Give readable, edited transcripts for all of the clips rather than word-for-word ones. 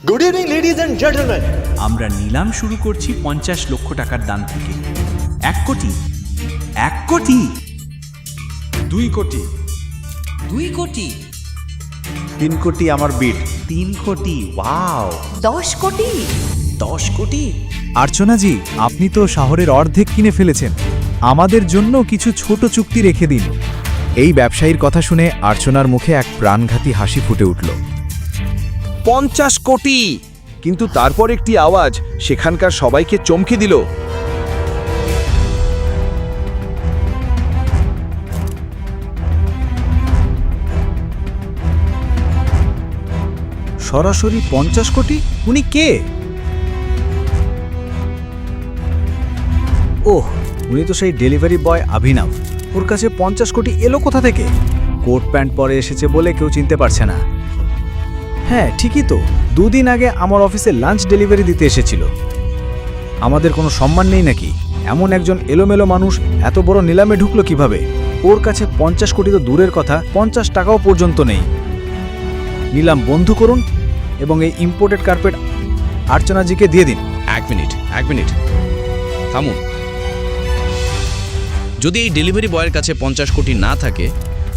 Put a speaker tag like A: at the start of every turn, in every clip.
A: Good evening ladies and gentleman.
B: আমরা নিলাম শুরু করছি 50 লক্ষ টাকার দান থেকে। 1 কোটি, 1 কোটি,
C: 2 কোটি,
B: 2 কোটি,
D: 3 কোটি আমার বিট।
B: 3 কোটি, ওয়াও,
E: 10 কোটি।
B: 10 কোটি।
F: আর্চনাজি, আপনি তো শহরের অর্ধেক কিনে ফেলেছেন। আমাদের জন্য কিছু ছোট চুক্তি রেখে দিন। এই ব্যবসায়ীর কথা শুনে আর্চনার মুখে এক প্রাণঘাতী হাসি ফুটে উঠল।
C: 50 কোটি। কিন্তু তারপর একটি আওয়াজ সেখানকার সবাইকে চমকে দিল।
F: সরাসরি 50 কোটি? উনি কে? ওহ, উনি তো সেই ডেলিভারি বয় অভিনব। ওর কাছে 50 কোটি এলো কোথা থেকে? কোট প্যান্ট পরে এসেছে বলে কেউ চিনতে পারছে না। হ্যাঁ, ঠিকই তো, 2 দিন আগে আমার অফিসে লাঞ্চ ডেলিভারি দিতে এসেছিল। আমাদের কোনো সম্মান নেই নাকি? এমন একজন এলোমেলো মানুষ এত বড় নিলামে ঢুকলো কিভাবে? ওর কাছে 50 কোটি তো দূরের কথা, 50 টাকাও পর্যন্ত নেই। নিলাম বন্ধ করুন এবং এই ইম্পোর্টেড কার্পেট আর্চনাজিকে দিয়ে দিন।
G: এক মিনিট থামুন। যদি এই ডেলিভারি বয়ের কাছে 50 কোটি না থাকে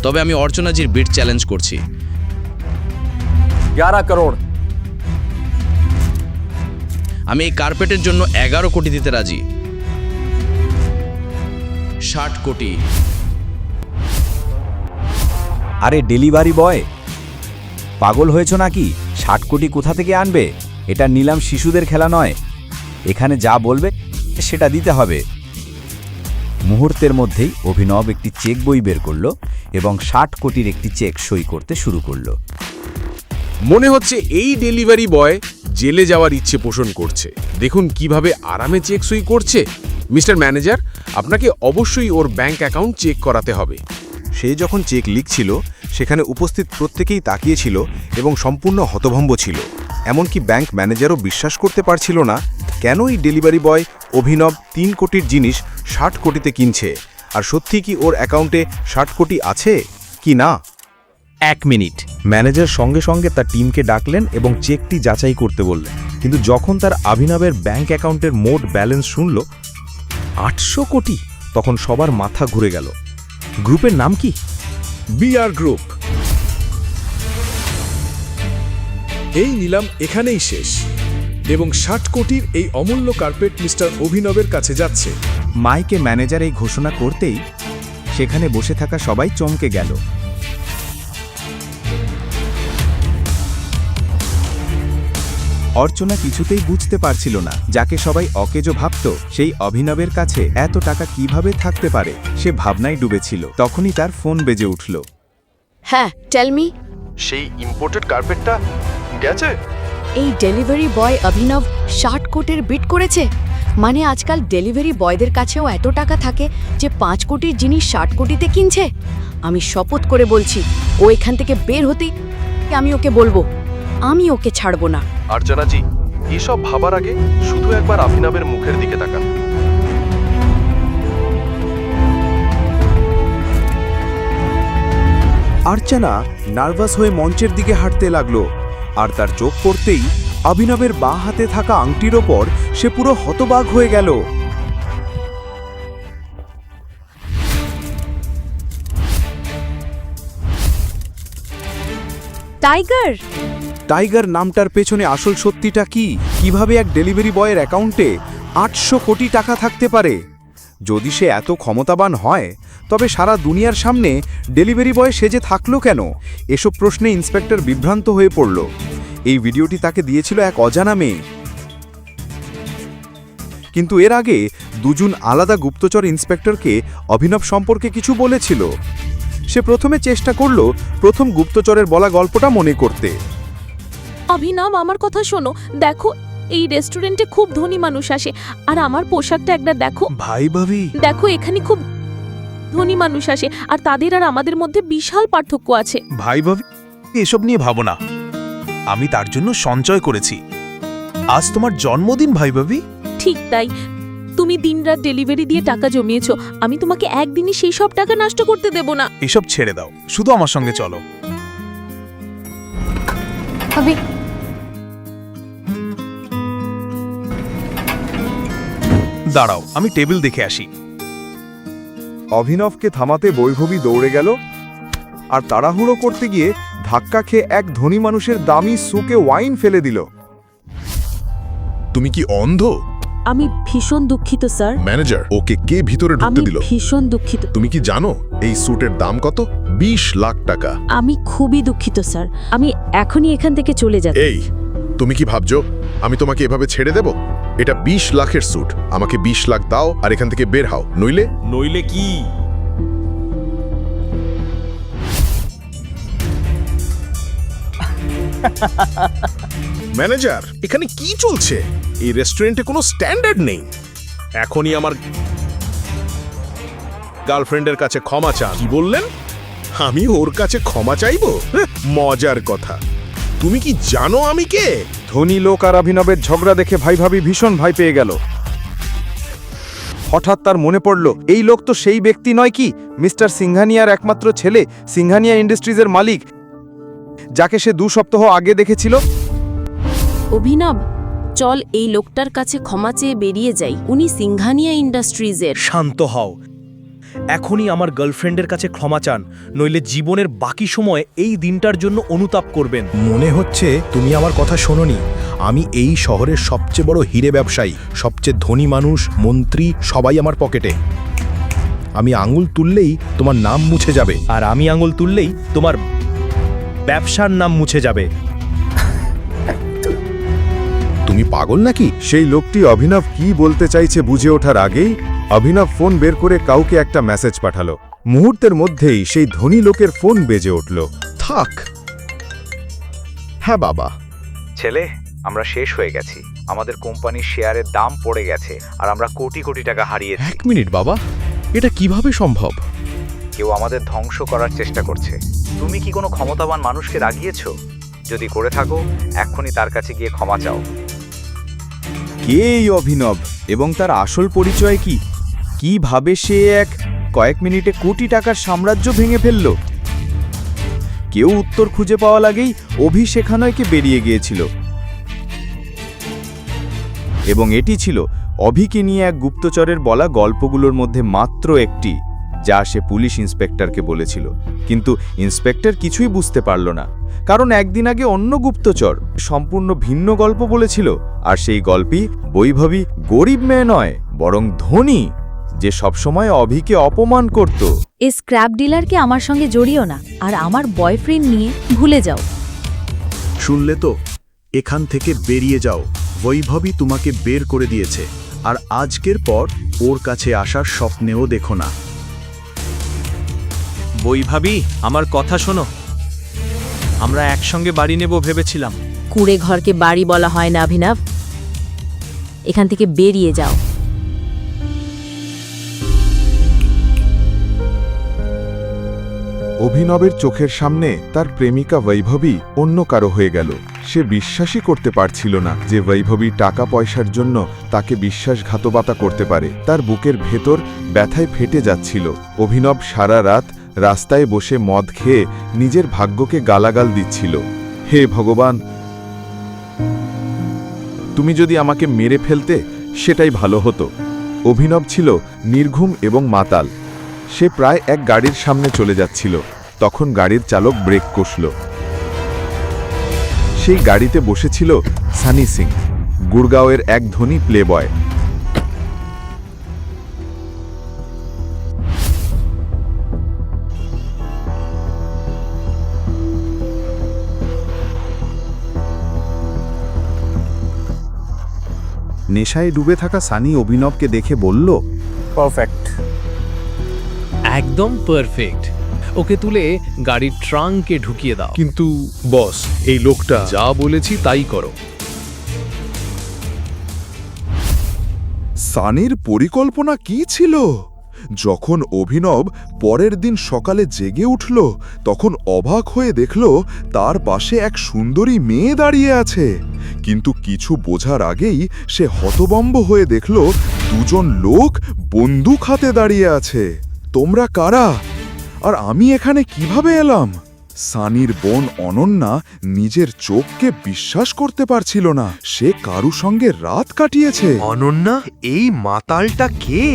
G: তবে আমি অর্চনাজির বিড চ্যালেঞ্জ করছি।
C: 11 করোড়।
G: আমি এই কার্পেটের জন্য 11 কোটি দিতে রাজি। 60 কোটি।
D: আরে ডেলিভারি বয়, পাগল হয়েছ নাকি? 60 কোটি কোথা থেকে আনবে? এটা নিলাম শিশুদের খেলা নয়। এখানে যা বলবে সেটা দিতে হবে। মুহূর্তের মধ্যেই অভিনব একটি চেক বই বের করল এবং 60 কোটির একটি চেক সই করতে শুরু করল।
H: মনে হচ্ছে এই ডেলিভারি বয় জেলে যাওয়ার ইচ্ছে পোষণ করছে। দেখুন কিভাবে আরামে চেক সই করছে। মিস্টার ম্যানেজার, আপনাকে অবশ্যই ওর ব্যাংক অ্যাকাউন্ট চেক করাতে হবে।
I: সে যখন চেক লিখছিল সেখানে উপস্থিত প্রত্যেকেই তাকিয়েছিল এবং সম্পূর্ণ হতভম্ব ছিল। এমনকি ব্যাংক ম্যানেজারও বিশ্বাস করতে পারছিল না কেন এই ডেলিভারি বয় অভিনব 3 কোটির জিনিস 60 কোটিতে কিনছে। আর সত্যি কি ওর অ্যাকাউন্টে 60 কোটি আছে কি না?
D: 1 মিনিট।
I: ম্যানেজার সঙ্গে সঙ্গে তার টিমকে ডাকলেন এবং চেকটি যাচাই করতে বললেন। কিন্তু যখন তার অভিনবের ব্যাংক অ্যাকাউন্টের মোট ব্যালেন্স শুনল 800 কোটি, তখন সবার মাথা ঘুরে গেল। গ্রুপের নাম কি?
C: BR group. এই নিলাম এখানেই শেষ এবং 60 কোটির এই অমূল্য কার্পেট মিস্টার অভিনবের কাছে যাচ্ছে।
D: মাইকে ম্যানেজার এই ঘোষণা করতেই সেখানে বসে থাকা সবাই চমকে গেল। অর্চনা কিছুতেই বুঝতে পারছিল না, যাকে সবাই অকেজো ভাবত সেই অভিনবের কাছে এত টাকা কিভাবে থাকতে পারে। সে ভাবনায় ডুবেছিল। তখনই তার ফোন বেজে উঠল।
E: হ্যাঁ, টেল মি।
I: সেই ইম্পোর্টেড কার্পেটটা গেছে?
E: এই ডেলিভারি বয় অভিনব 60 কোটির বিট করেছে? মানে আজকাল ডেলিভারি বয়দের কাছেও এত টাকা থাকে যে 5 কোটির জিনিস 60 কোটিতে কিনছে? আমি শপথ করে বলছি, ও এখান থেকে বের হতেই আমি ওকে বলবো, আমি ওকে ছাড়বো না।
I: আর্চনাজি, এসব ভাবার আগে শুধু একবার অভিনবের মুখের দিকে তাকান। আর্চনা নার্ভাস হয়ে মঞ্চের দিকে হাঁটতে লাগলো, আর তার চোখ পড়তেই অভিনবের বাঁ হাতে থাকা আংটির ওপর সে পুরো হতবাক হয়ে গেল।
E: টাইগার!
I: টাইগার নামটার পেছনে আসল সত্যিটা কি? কিভাবে এক ডেলিভারি বয়ের অ্যাকাউন্টে 800 কোটি টাকা থাকতে পারে? যদি সে এত ক্ষমতাবান হয় তবে সারা দুনিয়ার সামনে ডেলিভারি বয় সেজে থাকলো কেন? এসব প্রশ্নে ইন্সপেক্টর বিভ্রান্ত হয়ে পড়ল। এই ভিডিওটি তাকে দিয়েছিল এক অজানা মেয়ে। কিন্তু এর আগে দুজন আলাদা গুপ্তচর ইন্সপেক্টরকে অভিনব সম্পর্কে কিছু বলেছিল। সে প্রথমে চেষ্টা করল প্রথম গুপ্তচরের বলা গল্পটা মনে করতে।
J: অভিনব, আমার কথা শোনো। দেখো, এই রেস্টুরেন্টে খুব ধনী মানুষ আসে, আর আমার পোশাকটা একবার দেখো।
I: ভাই ভাবি,
J: দেখো, এখানে খুব ধনী মানুষ আসে, আর তাদের আর আমাদের মধ্যে বিশাল পার্থক্য আছে।
K: ভাই ভাবি, এসব নিয়ে ভাবো না। আমি তার জন্য সঞ্চয় করেছি। আজ তোমার জন্মদিন ভাই ভাবি।
J: ঠিক তাই, তুমি দিনরাত ডেলিভারি দিয়ে টাকা জমিয়েছো। আমি তোমাকে একদিনই সেই সব টাকা নষ্ট করতে দেব না।
K: এসব ছেড়ে দাও, শুধু আমার সঙ্গে চলো। দাঁড়াও, আমি টেবিল দেখে আসি।
I: অভিনবকে থামাতে বৈভবী দৌড়ে গেল আর তাড়াহুড়ো করতে গিয়ে ধাক্কা খেয়ে এক ধনী মানুষের দামি সুকে ওয়াইন ফেলে দিল।
A: তুমি কি অন্ধ?
J: আমি ভীষণ দুঃখিত স্যার।
A: ম্যানেজার, ওকে কে ভিতরে
J: আমি
A: ঢুকতে দিল?
J: ভীষণ দুঃখিত।
A: তুমি কি জানো এই স্যুটের দাম কত? 20 লাখ টাকা।
J: আমি খুবই দুঃখিত স্যার। আমি এখনই এখান থেকে চলে যাচ্ছি।
A: এই, তুমি কি ভাবছো আমি তোমাকে এভাবে ছেড়ে দেব? এটা 20 লাখের স্যুট। আমাকে 20 লাখ দাও আর এখান থেকে বের হও, নইলে
B: কি?
A: ম্যানেজার, এখানে কি চলছে? এই রেস্টুরেন্টে কোনো স্ট্যান্ডার্ড নেই। এখনই আমার গার্লফ্রেন্ডের কাছে ক্ষমা চান। কি বললেন? আমি ওর কাছে ক্ষমা চাইবো? মজার কথা। তুমি কি জানো আমি কে?
I: ধনী লোক আর অভিনবের ঝগড়া দেখে ভাই ভীষণ ভয় পেয়ে গেল। হঠাৎ তার মনে পড়ল, এই লোক তো সেই ব্যক্তি নয় কি, মিস্টার সিংহানিয়ার একমাত্র ছেলে, সিংহানিয়া ইন্ডাস্ট্রিজের মালিক, যাকে সে 2 সপ্তাহ আগে দেখেছিল।
J: অভিনব, চল এই লোকটার কাছে ক্ষমা চেয়ে বেরিয়ে যাই। উনি সিংহানিয়া ইন্ডাস্ট্রিজের।
F: শান্ত হও, এখনই আমার গার্লফ্রেন্ডের কাছে ক্ষমা চান, নইলে জীবনের বাকি সময় এই দিনটার জন্য অনুতাপ করবেন।
A: মনে হচ্ছে তুমি আমার কথা শোনোনি। আমি এই শহরের সবচেয়ে বড় হিরে ব্যবসায়ী, সবচেয়ে ধনী মানুষ, মন্ত্রী সবাই আমার পকেটে। আমি আঙুল তুললেই তোমার নাম মুছে যাবে।
F: আর আমি আঙুল তুললেই তোমার ব্যবসার নাম মুছে যাবে।
A: তুমি পাগল নাকি?
I: সেই লোকটি অভিনব কি বলতে চাইছে বুঝে ওঠার আগেই অভিনব ফোন বের করে কাউকে একটা মেসেজ পাঠালো। মুহূর্তের মধ্যেই সেই ধনী লোকের ফোন বেজে উঠল।
A: থাক। হ্যাঁ বাবা।
D: ছেলে, আমরা শেষ হয়ে গেছি। আমাদের কোম্পানির শেয়ারের দাম পড়ে গেছে আর আমরা কোটি কোটি টাকা হারিয়েছি।
A: 1 মিনিট বাবা, এটা কিভাবে সম্ভব?
D: কেউ আমাদের ধ্বংস করার চেষ্টা করছে। তুমি কি কোনো ক্ষমতাবান মানুষকে রাগিয়েছ? যদি করে থাকো, এক্ষুনি তার কাছে গিয়ে ক্ষমা চাও।
I: কে এই অভিনব এবং তার আসল পরিচয় কি? কিভাবে সে কয়েক মিনিটে কোটি টাকার সাম্রাজ্য ভেঙে ফেলল? কেউ উত্তর খুঁজে পাওয়া লাগেই অভি সেখানকে বেরিয়ে গিয়েছিল এবং এটি ছিল অভিকে নিয়ে এক গুপ্তচরের বলা গল্পগুলোর মধ্যে মাত্র একটি, যা সে পুলিশ ইন্সপেক্টরকে বলেছিল। কিন্তু ইন্সপেক্টর কিছুই বুঝতে পারল না, কারণ একদিন আগে অন্য গুপ্তচর সম্পূর্ণ ভিন্ন গল্প বলেছিল। আর সেই গল্পই বৈভবী গরিব মেয়ে নয়, বরং ধনী, যে সবসময় অভিকে অপমান করত।
E: এই স্ক্র্যাপ ডিলারকে আমার সঙ্গে জড়িও না, আর আমার বয়ফ্রেন্ড নিয়ে ভুলে যাও।
A: শুনলে তো? এখান থেকে বেরিয়ে যাও। বৈভবী তোমাকে বের করে দিয়েছে, আর আজকের পর ওর কাছে আসার স্বপ্নেও দেখো না।
F: বৈভবী, আমার কথা শোনো। আমরা একসঙ্গে বাড়ি নেব ভেবেছিলাম।
J: কুড়ে ঘরকে বাড়ি বলা হয় না অভিনব। এখান থেকে বেরিয়ে যাও।
I: অভিনবের চোখের সামনে তার প্রেমিকা বৈভবী অন্য কারো হয়ে গেল। সে বিশ্বাসই করতে পারছিল না যে বৈভবী টাকা পয়সার জন্য তাকে বিশ্বাসঘাতকতা করতে পারে। তার বুকের ভেতর ব্যথায় ফেটে যাচ্ছিল। অভিনব সারা রাত রাস্তায় বসে মদ খেয়ে নিজের ভাগ্যকে গালাগাল দিচ্ছিল। হে ভগবান, তুমি যদি আমাকে মেরে ফেলতে সেটাই ভালো হতো। অভিনব ছিল নির্ঘুম এবং মাতাল। সে প্রায় এক গাড়ির সামনে চলে যাচ্ছিল, তখন গাড়ির চালক ব্রেক কষল। সেই গাড়িতে বসেছিল সানি সিং, গুড়গাঁওয়ের এক ধনী প্লেবয়। নেশায় ডুবে থাকা সানি অভিনবকে দেখে বলল,
F: পারফেক্ট, একদম পারফেক্ট। ওকে তুলে গাড়ির ট্রাঙ্কে ঢুকিয়ে দাও।
A: কিন্তু বস, এই লোকটা যা বলেছি তাই করো।
I: সানির পরিকল্পনা কি ছিল? যখন অভিনব পরের দিন সকালে জেগে উঠল, তখন অবাক হয়ে দেখল তার পাশে এক সুন্দরী মেয়ে দাঁড়িয়ে আছে। কিন্তু কিছু বোঝার আগেই সে হতভম্ব হয়ে দেখল দুজন লোক বন্দুক হাতে দাঁড়িয়ে আছে। তোমরা কারা? আর আমি এখানে কিভাবে এলাম? সানির বোন অনন্যা নিজের চোখকে বিশ্বাস করতে পারছিল না। সে কারু সঙ্গে রাত কাটিয়েছে।
L: অনন্যা, এই মাতালটা কে?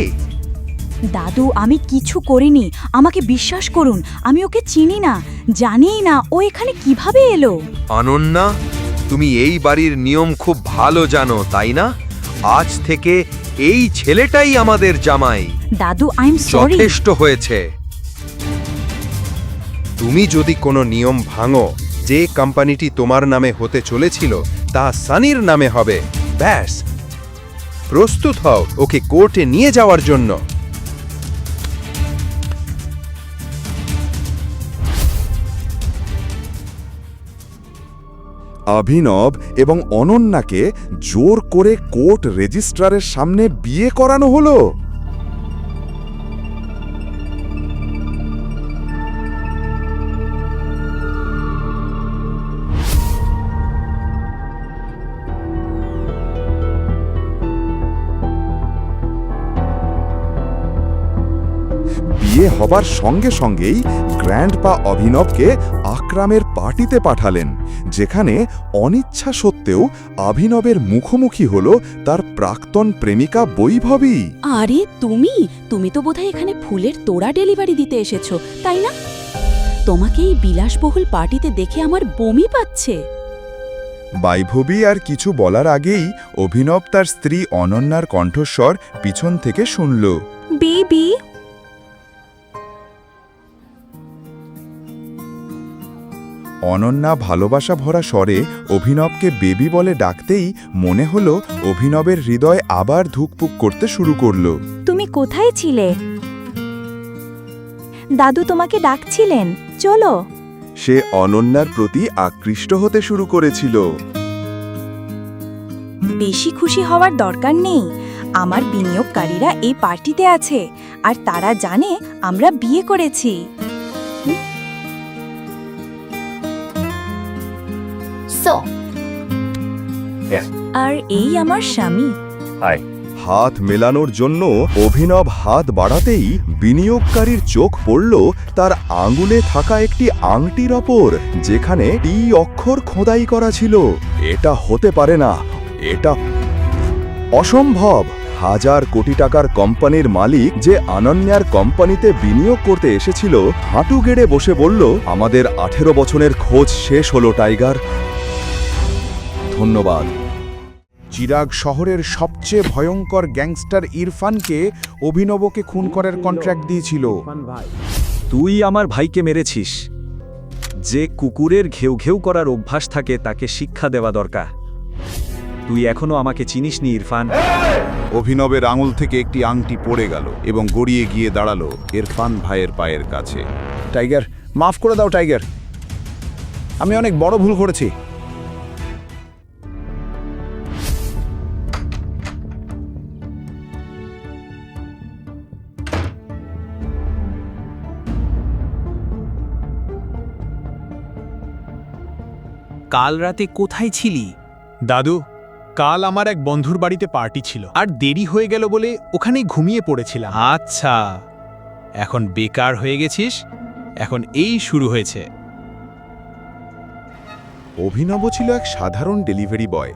E: দাদু, আমি কিছু করিনি, আমাকে বিশ্বাস করুন। আমি ওকে চিনি না, জানিই না ও এখানে কিভাবে এলো।
L: অনন্যা, তুমি এই বাড়ির নিয়ম খুব ভালো জানো, তাই না? আজ থেকে এই ছেলেটাই আমাদের জামাই।
E: দাদু, আই এম সরি।
L: যথেষ্ট হয়েছে। তুমি যদি কোনো নিয়ম ভাঙো, যে কোম্পানিটি তোমার নামে হতে চলেছিল তা সানির নামে হবে। ব্যাস, প্রস্তুত হও ওকে কোর্টে নিয়ে যাওয়ার জন্য।
I: অভিনব এবং অনন্যাকে জোর করে কোর্ট রেজিস্ট্রারের সামনে বিয়ে করানো হলো। বিয়ে হবার সঙ্গে সঙ্গেই গ্র্যান্ডপা অভিনবকে আকরামের পার্টিতে পাঠালেন, যেখানে অনিচ্ছা সত্ত্বেও অভিনবের মুখোমুখি হল তার প্রাক্তন প্রেমিকা বৈভবী।
J: আরে তুমি তো বোধহয় এখানে ফুলের তোড়া ডেলিভারি দিতে এসেছো, তাই না? তোমাকে এই বিলাসবহুল পার্টিতে দেখে আমার বমি পাচ্ছে।
I: বৈভবী আর কিছু বলার আগেই অভিনব তার স্ত্রী অনন্যার কণ্ঠস্বর পিছন থেকে শুনল।
J: বেবি।
I: অনন্যা ভালোবাসা ভরা স্বরে অভিনবকে বেবি বলে ডাকতেই মনে হলো অভিনবের হৃদয় আবার ধুকপুক করতে শুরু করল।
E: তুমি কোথায় ছিলে? দাদু তোমাকে ডাকছিলেন, চলো।
I: সে অনন্যার প্রতি আকৃষ্ট হতে শুরু করেছিল।
E: বেশি খুশি হওয়ার দরকার নেই, আমার বিনিয়োগকারীরা এই পার্টিতে আছে আর তারা জানে আমরা বিয়ে করেছি। আর এই আমার স্বামী।
I: হাত মেলানোর জন্য অভিনব হাত বাড়াতেই বিনিয়োগকারীর চোখ পড়ল তার আঙ্গুলে থাকা একটি আংটির ওপর, যেখানে টি অক্ষর খোদাই করা ছিল। এটা হতে পারে না, এটা অসম্ভব। 1000 কোটি টাকার কোম্পানির মালিক যে অনন্যার কোম্পানিতে বিনিয়োগ করতে এসেছিল, হাঁটু গেড়ে বসে বলল, আমাদের 18 বছরের খোঁজ শেষ হলো টাইগার, ধন্যবাদ। চিরাগ শহরের সবচেয়ে ভয়ঙ্কর গ্যাংস্টার ইরফানকে অভিনবকে খুন করার কন্ট্রাক্ট দিয়েছিল।
F: তুই আমার ভাইকে মেরেছিস। যে কুকুরের ঘেউ ঘেউ করার অভ্যাস থাকে তাকে শিক্ষা দেওয়া দরকার। তুই এখনো আমাকে চিনিসনি ইরফান।
I: অভিনবের আঙুল থেকে একটি আংটি পড়ে গেল এবং গড়িয়ে গিয়ে দাঁড়ালো ইরফান ভাইয়ের পায়ের কাছে।
A: টাইগার, মাফ করে দাও টাইগার, আমি অনেক বড় ভুল করেছি।
B: কাল রাতে কোথায় ছিলি?
K: দাদু, কাল আমার এক বন্ধুর বাড়িতে পার্টি ছিল, আর দেরি হয়ে গেল বলে ওখানেই ঘুমিয়ে পড়েছিলাম।
B: আচ্ছা, এখন বেকার হয়ে গেছিস, এখন এই শুরু হয়েছে।
I: অভিনব ছিল এক সাধারণ ডেলিভারি বয়,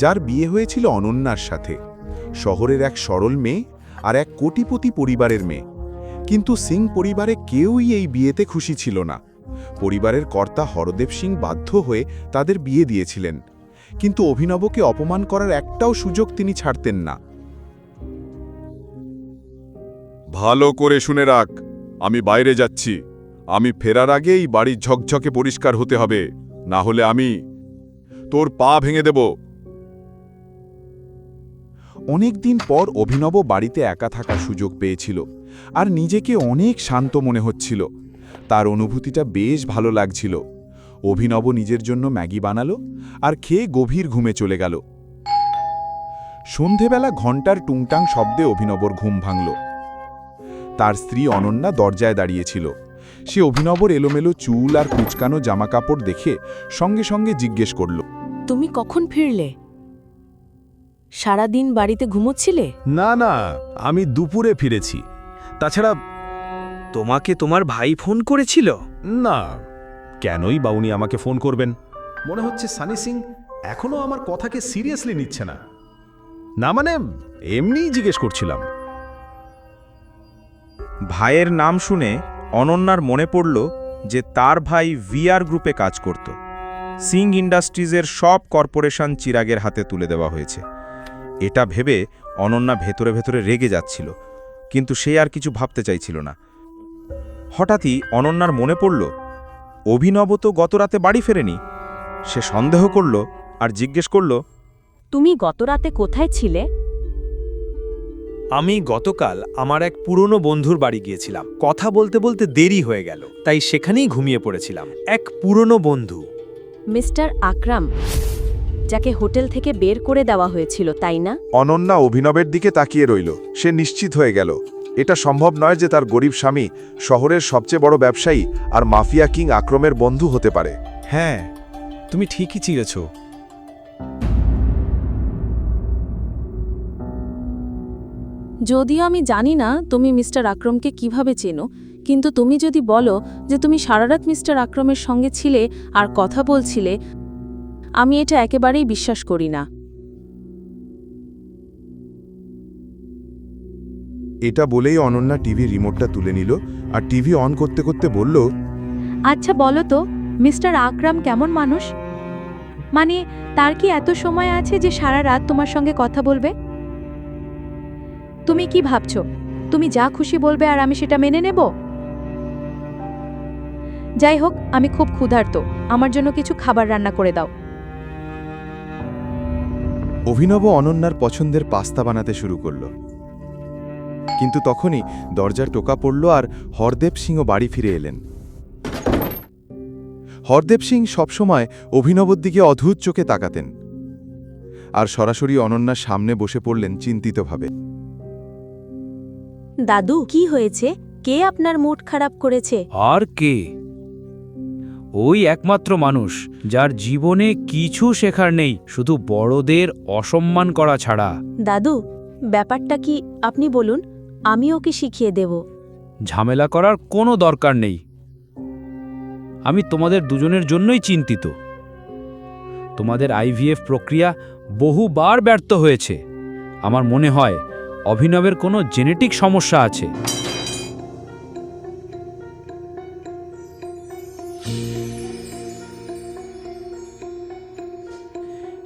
I: যার বিয়ে হয়েছিল অনন্যার সাথে, শহরের এক সরল মেয়ে আর এক কোটিপতি পরিবারের মেয়ে। কিন্তু সিং পরিবারে কেউই এই বিয়েতে খুশি ছিল না। পরিবারের কর্তা হরদেব সিং বাধ্য হয়ে তাদের বিয়ে দিয়েছিলেন, কিন্তু অভিনবকে অপমান করার একটাও সুযোগ তিনি ছাড়তেন না। ভালো করে শুনে রাখ, আমি বাইরে যাচ্ছি। আমি ফেরার আগেই বাড়ি ঝকঝকে পরিষ্কার হতে হবে, না হলে আমি তোর পা ভেঙে দেব। অনেকদিন পর অভিনব বাড়িতে একা থাকার সুযোগ পেয়েছিল আর নিজেকে অনেক শান্ত মনে হচ্ছিল। তার অনুভূতিটা বেশ ভালো লাগছিল। অভিনব নিজের জন্য ম্যাগি বানালো আর খেয়ে গভীর ঘুমে চলে গেল। সন্ধেবেলা ঘণ্টার টুংটাং শব্দে অভিনবর ঘুম ভাঙল। তার স্ত্রী অনন্যা দরজায় দাঁড়িয়েছিল। সে অভিনবর এলোমেলো চুল আর কুচকানো জামাকাপড় দেখে সঙ্গে সঙ্গে জিজ্ঞেস করল,
J: তুমি কখন ফিরলে? সারাদিন বাড়িতে ঘুমোচ্ছিলে?
F: না না, আমি দুপুরে ফিরেছি। তাছাড়া
L: তোমাকে তোমার ভাই ফোন করেছিল?
F: না,
A: কেনই বা উনি আমাকে ফোন করবেন? মনে হচ্ছে সানি সিং এখনও আমার কথাকে সিরিয়াসলি নিচ্ছে না। না মানে এমনিই জিজ্ঞেস করছিলাম।
K: ভাইয়ের নাম শুনে অনন্যার মনে পড়ল যে তার ভাই ভিআর গ্রুপে কাজ করত। সিং ইন্ডাস্ট্রিজের সব কর্পোরেশন চিরাগের হাতে তুলে দেওয়া হয়েছে। এটা ভেবে অনন্যা ভেতরে ভেতরে রেগে যাচ্ছিল, কিন্তু সে আর কিছু ভাবতে চাইছিল না। হঠাৎই অনন্যার মনে পড়ল অভিনব তো গত রাতে বাড়ি ফেরেনি। সে সন্দেহ করল আর জিজ্ঞেস করল,
J: তুমি গত রাতে কোথায় ছিলে?
F: আমি গতকাল আমার এক পুরনো বন্ধুর বাড়ি গিয়েছিলাম। কথা বলতে বলতে দেরি হয়ে গেল, তাই সেখানেই ঘুমিয়ে পড়েছিলাম। এক পুরনো বন্ধু।
J: মিস্টার আকরাম, যাকে হোটেল থেকে বের করে দেওয়া হয়েছিল, তাই না?
I: অনন্যা অভিনবের দিকে তাকিয়ে রইল। সে নিশ্চিত হয়ে গেল এটা সম্ভব নয় যে তার গরিব স্বামী শহরের সবচেয়ে বড় ব্যবসায়ী আর মাফিয়া কিং আক্রমের বন্ধু হতে পারে।
F: হ্যাঁ, তুমি ঠিকই চিনেছ।
J: যদিও আমি জানি না তুমি মিস্টার আকরমকে কিভাবে চেনো, কিন্তু তুমি যদি বলো যে তুমি সারারাত মিস্টার আকরমের সঙ্গে ছিলে আর কথা বলছিলে, আমি এটা একেবারেই বিশ্বাস করি না।
I: এটা বলেই অনন্যা টিভি রিমোটটা তুলে নিল আর টিভি অন করতে করতে বলল,
E: আচ্ছা বলো তো, মিস্টার আকরাম কেমন মানুষ? মানে তার কি এত সময় আছে যে সারা রাত তোমার সঙ্গে কথা বলবে? তুমি কি ভাবছো তুমি যা খুশি বলবে আর আমি সেটা মেনে নেব? যাই হোক, আমি খুব ক্ষুধার্ত, আমার জন্য কিছু খাবার রান্না করে দাও।
I: অভিনব অনন্যার পছন্দের পাস্তা বানাতে শুরু করল। কিন্তু তখনই দরজার টোকা পড়ল আর হরদেব সিংও বাড়ি ফিরে এলেন। হরদেব সিং সবসময় অভিনবর দিকে অদ্ভুত চোখে তাকাতেন আর সরাসরি অনন্যার সামনে বসে পড়লেন চিন্তিতভাবে।
J: দাদু, কি হয়েছে? কে আপনার মুড খারাপ করেছে?
F: আর কে? ওই একমাত্র মানুষ যার জীবনে কিছু শেখার নেই, শুধু বড়দের অসম্মান করা ছাড়া।
J: দাদু, ব্যাপারটা কি আপনি বলুন, আমি ওকে শিখিয়ে দেব।
F: ঝামেলা করার কোনো দরকার নেই। আমি তোমাদের দুজনের জন্যই চিন্তিত। তোমাদের আইভিএফ প্রক্রিয়া বহুবার ব্যর্থ হয়েছে। আমার মনে হয় অভিনবের কোনো জেনেটিক সমস্যা আছে।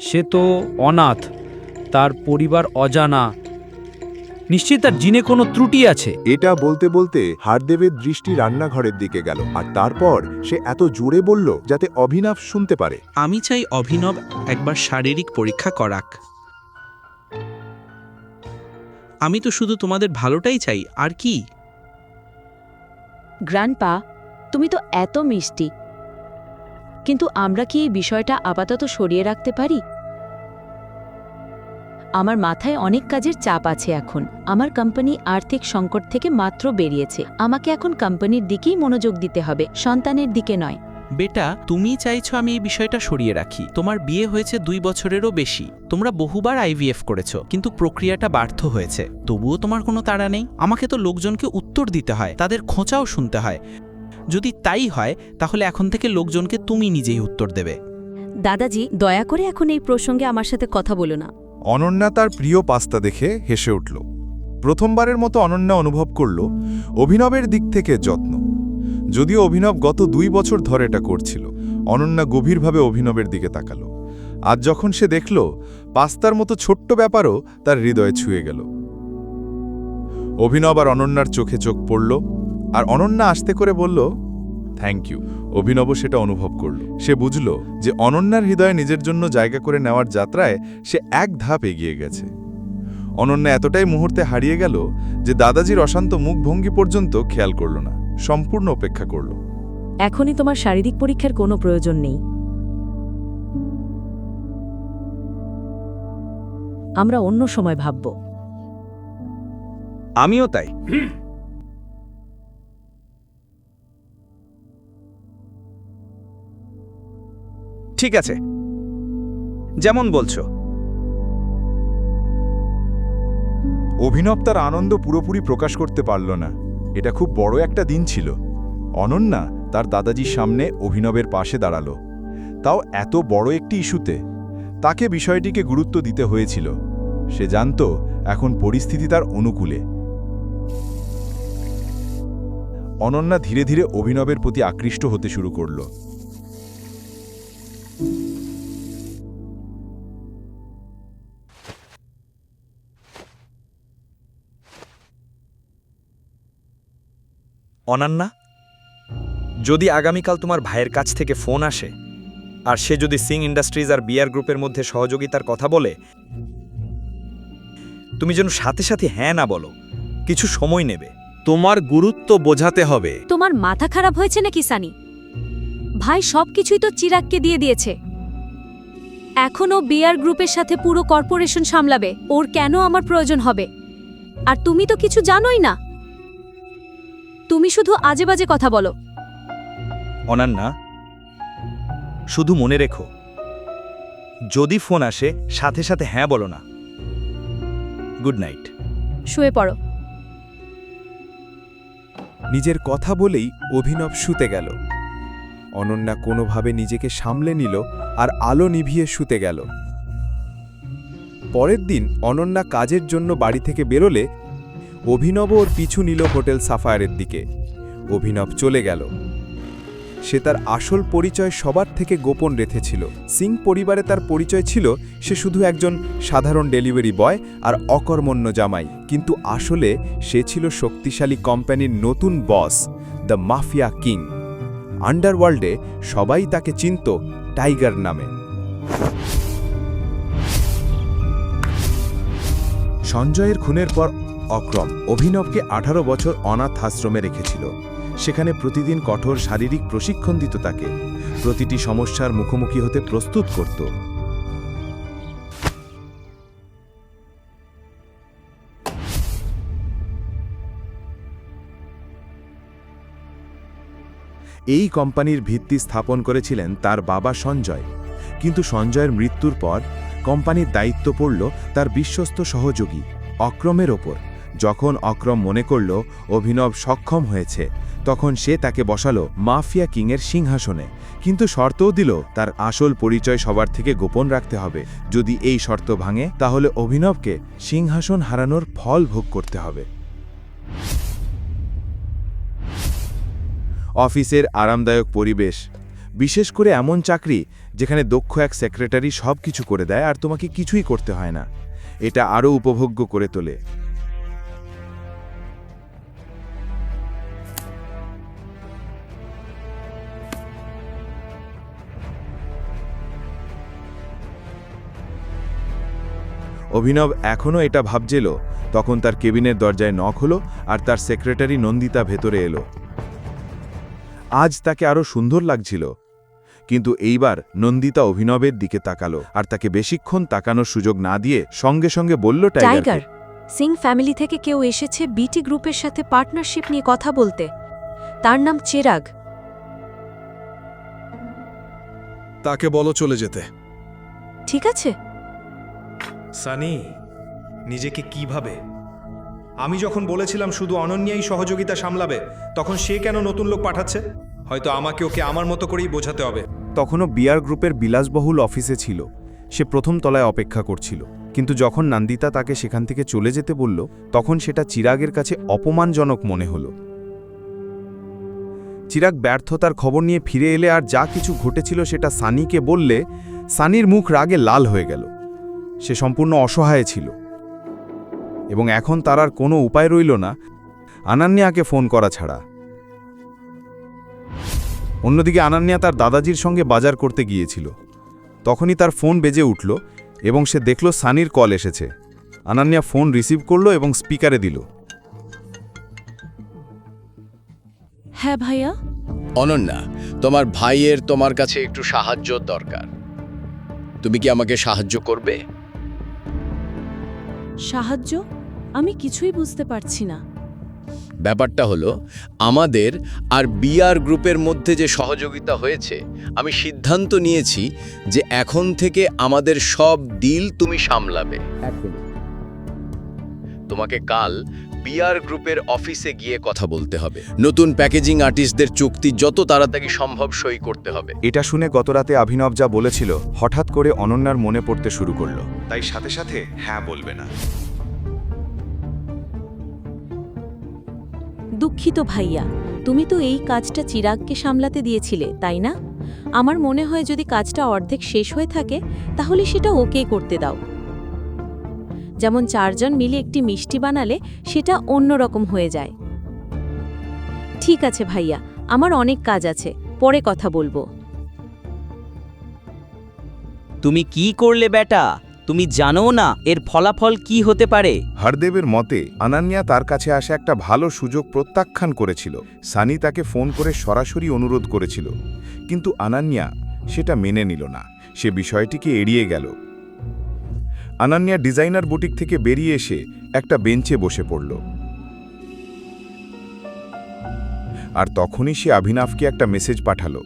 F: সে তো অনাথ, তার পরিবার অজানা, নিশ্চিত তার জিনে কোনো ত্রুটি আছে।
I: এটা বলতে বলতে হারদেবের দৃষ্টি রান্নাঘরের দিকে গেল আর তারপর সে এত জোরে বলল যাতে অভিনব শুনতে পারে,
G: আমি চাই অভিনব একবার শারীরিক পরীক্ষা করাক। আমি তো শুধু তোমাদের ভালোটাই চাই, আর কি।
E: গ্র্যান্ডপা, তুমি তো এত মিষ্টি, কিন্তু আমরা কি এই বিষয়টা আপাতত সরিয়ে রাখতে পারি? আমার মাথায় অনেক কাজের চাপ আছে এখন। আমার কোম্পানি আর্থিক সংকট থেকে মাত্র বেরিয়েছে। আমাকে এখন কোম্পানির দিকেই মনোযোগ দিতে হবে, সন্তানের দিকে নয়।
G: বেটা, তুমি চাইছো আমি এই বিষয়টা সরিয়ে রাখি। তোমার বিয়ে হয়েছে 2 বছরেরও বেশি। তোমরা বহুবার আইভিএফ করেছো, কিন্তু প্রক্রিয়াটা ব্যর্থ হয়েছে। তবুও তোমার কোনো তাড়া নেই। আমাকে তো লোকজনকে উত্তর দিতে হয়, তাদের খোঁচাও শুনতে হয়। যদি তাই হয় তাহলে এখন থেকে লোকজনকে তুমি নিজেই উত্তর দেবে।
J: দাদাজি, দয়া করে এখন এই প্রসঙ্গে আমার সাথে কথা বলো না।
I: অনন্যা তার প্রিয় পাস্তা দেখে হেসে উঠল। প্রথমবারের মতো অনন্যা অনুভব করল অভিনবের দিক থেকে যত্ন। যদিও অভিনব গত 2 বছর ধরে এটা করছিল। অনন্যা গভীরভাবে অভিনবের দিকে তাকালো। আজ যখন সে দেখল পাস্তার মতো ছোট্ট ব্যাপারও তার হৃদয়ে ছুঁয়ে গেল। অভিনব আর অনন্যার চোখে চোখ পড়ল আর অনন্যা আস্তে করে বলল, থ্যাংক ইউ। অভিনব সেটা অনুভব করল। সে বুঝল যে অনন্যার হৃদয়ে নিজের জন্য জায়গা করে নেওয়ার যাত্রায় সে এক ধাপ এগিয়ে গেছে। অনন্যা এতটাই মুহূর্তে হারিয়ে গেল যে দাদাজির অশান্ত মুখভঙ্গি পর্যন্ত খেয়াল করল না, সম্পূর্ণ অপেক্ষা করল।
J: এখনই তোমার শারীরিক পরীক্ষার কোনো প্রয়োজন নেই। আমরা অন্য সময় ভাবব।
K: আমিও তাই। ঠিক আছে, যেমন বলছো।
I: অভিনব তার আনন্দ পুরোপুরি প্রকাশ করতে পারল না। এটা খুব বড় একটা দিন ছিল। অনন্যা
K: তার দাদাজির সামনে অভিনবের পাশে দাঁড়ালো, তাও এত বড় একটি ইস্যুতে। তাকে বিষয়টিকে গুরুত্ব দিতে হয়েছিল। সে জানত এখন পরিস্থিতি তার অনুকূলে। অনন্যা ধীরে ধীরে অভিনবের প্রতি আকৃষ্ট হতে শুরু করল।
F: অনন্যা, যদি আগামীকাল তোমার ভাইয়ের কাছ থেকে ফোন আসে আর সে যদি সিং ইন্ডাস্ট্রিজ আর বিআর গ্রুপের মধ্যে সহযোগিতার কথা বলে, তুমি যেন সাথে সাথে হ্যাঁ না বলো, কিছু সময় নেবে।
M: তোমার গুরুত্ব বোঝাতে হবে।
J: তোমার মাথা খারাপ হয়েছে নাকি সানি? ভাই সবকিছুই তো চিরাগকে দিয়ে দিয়েছে। এখনও বিআর গ্রুপের সাথে পুরো কর্পোরেশন সামলাবে। ওর কেন আমার প্রয়োজন হবে? আর তুমি তো কিছু জানোই না, তুমি শুধু আজে বাজে কথা বলো।
F: অনন্যা, শুধু মনে রেখো, যদি ফোন আসে সাথে সাথে হ্যাঁ বলো না। Good night.
J: শুয়ে পড়ো।
I: নিজের কথা বলেই অভিনব শুতে গেল। অনন্যা কোনোভাবে নিজেকে সামলে নিল আর আলো নিভিয়ে শুতে গেল। পরের দিন অনন্যা কাজের জন্য বাড়ি থেকে বেরোলে অভিনব ওর পিছু নিল হোটেল সাফায়ারের দিকে। অভিনব চলে গেল। সে তার আসল পরিচয় সবার থেকে গোপন রেখেছিল। সিং পরিবারে তার পরিচয় ছিল সে শুধু একজন সাধারণ ডেলিভারি বয় আর অকর্মণ্য জামাই, কিন্তু আসলে সে ছিল শক্তিশালী কোম্পানির নতুন বস, দ্য মাফিয়া কিং। আন্ডারওয়ার্ল্ডে সবাই তাকে চিনত টাইগার নামে।
A: সঞ্জয়ের খুনের পর অক্রম অভিনবকে 18 বছর অনাথ আশ্রমে রেখেছিল। সেখানে প্রতিদিন কঠোর শারীরিক প্রশিক্ষণ দিত তাকে, প্রতিটি সমস্যার মুখোমুখি হতে প্রস্তুত করত। এই কোম্পানির ভিত্তি স্থাপন করেছিলেন তার বাবা সঞ্জয়, কিন্তু সঞ্জয়ের মৃত্যুর পর কোম্পানির দায়িত্ব পড়ল তার বিশ্বস্ত সহযোগী অক্রমের ওপর। যখন অক্রম মনে করল অভিনব সক্ষম হয়েছে, তখন সে তাকে বসালো মাফিয়া কিংয়ের সিংহাসনে, কিন্তু শর্তও দিল তার আসল পরিচয় সবার থেকে গোপন রাখতে হবে। যদি এই শর্ত ভাঙে, তাহলে অভিনবকে সিংহাসন হারানোর ফল ভোগ করতে হবে। অফিসের আরামদায়ক পরিবেশ, বিশেষ করে এমন চাকরি যেখানে দক্ষ এক সেক্রেটারি সব কিছু করে দেয় আর তোমাকে কিছুই করতে হয় না, এটা আরও উপভোগ্য করে তোলে। অভিনব এখনও এটা ভাবছিল, তখন তার কেবিনের দরজায় নক হলো আর তার সেক্রেটারি নন্দিতা ভেতরে এলো। আজ তাকে আরও সুন্দর লাগছিল, কিন্তু এইবার নন্দিতা অভিনবের দিকে তাকালো আর তাকে বেশিক্ষণ তাকানোর সুযোগ না দিয়ে সঙ্গে সঙ্গে বলল, টাইগার,
J: সিং ফ্যামিলি থেকে কেউ এসেছে বিটি গ্রুপের সাথে পার্টনারশিপ নিয়ে কথা বলতে। তার নাম চিরাগ।
C: তাকে বলো চলে যেতে।
J: ঠিক আছে।
F: সানি, নিজেকে কিভাবে? আমি যখন বলেছিলাম শুধু অনন্যাই সহযোগিতা সামলাবে, তখন সে কেন নতুন লোক পাঠাচ্ছে? হয়তো আমাকে ওকে আমার মতো করেই বোঝাতে হবে।
I: তখনও বিআর গ্রুপের বিলাসবহুল অফিসে ছিল। সে প্রথম তলায় অপেক্ষা করছিল, কিন্তু যখন নন্দিতা তাকে সেখান থেকে চলে যেতে বলল, তখন সেটা চিরাগের কাছে অপমানজনক মনে হলো। চিরাগ ব্যর্থতার খবর নিয়ে ফিরে এলে আর যা কিছু ঘটেছিল সেটা সানিকে বললে, সানির মুখ রাগে লাল হয়ে গেল। সে সম্পূর্ণ অসহায় ছিল এবং এখন তার আর কোনো উপায় রইল না আনান্যাকে ফোন করা ছাড়া। অন্যদিকে আনান্যা তার দাদাজির সঙ্গে বাজার করতে গিয়েছিল। তখনই তার ফোন বেজে উঠল এবং সে দেখল সানির কল এসেছে। আনান্যা ফোন রিসিভ করল এবং স্পিকারে দিল।
J: হ্যাঁ ভাইয়া।
N: অনন্যা, তোমার ভাইয়ের তোমার কাছে একটু সাহায্য দরকার। তুমি কি আমাকে সাহায্য করবে?
J: সাহায্য? আমি কিছুই বুঝতে পারছি না।
N: ব্যাপারটা হলো, আমাদের আর বিআর গ্রুপের মধ্যে যে সহযোগিতা হয়েছে, আমি সিদ্ধান্ত নিয়েছি যে এখন থেকে আমাদের সব ডিল তুমি সামলাবে। তোমাকে কাল বিআর গ্রুপের অফিসে গিয়ে কথা বলতে হবে। নতুন প্যাকেজিং আর্টিস্টদের চুক্তি যত তাড়াতাড়ি সম্ভব সই করতে হবে।
I: এটা শুনে গতরাতে অভিনব যা বলেছিল হঠাৎ করে অনন্যার মনে পড়তে শুরু করলো, তাই সাথে সাথে হ্যাঁ বলবে না।
J: দুঃখিত ভাইয়া, তুমি তো এই কাজটা চিরাগকে সামলাতে দিয়েছিলে, তাই না? আমার মনে হয় যদি কাজটা অর্ধেক শেষ হয়ে থাকে তাহলে সেটা ওকে করতে দাও। যেমন 4 জন মিলে একটি মিষ্টি বানালে সেটা অন্যরকম হয়ে যায়। ঠিক আছে ভাইয়া, আমার অনেক কাজ আছে, পরে কথা বলবো।
O: তুমি কি করলে বেটা? তুমি জানো না এর ফলাফল কি হতে পারে?
I: হরদেবের মতে অনন্যা তার কাছে আসা একটা ভালো সুযোগ প্রত্যাখ্যান করেছিল। সানি তাকে ফোন করে সরাসরি অনুরোধ করেছিল, কিন্তু অনন্যা সেটা মেনে নিল না। সে বিষয়টিকে এড়িয়ে গেল। অনন্যা ডিজাইনার বুটিক থেকে বেরিয়ে এসে একটা বেঞ্চে বসে পড়ল। আর তখনই সে অভিনবকে একটা মেসেজ পাঠালো।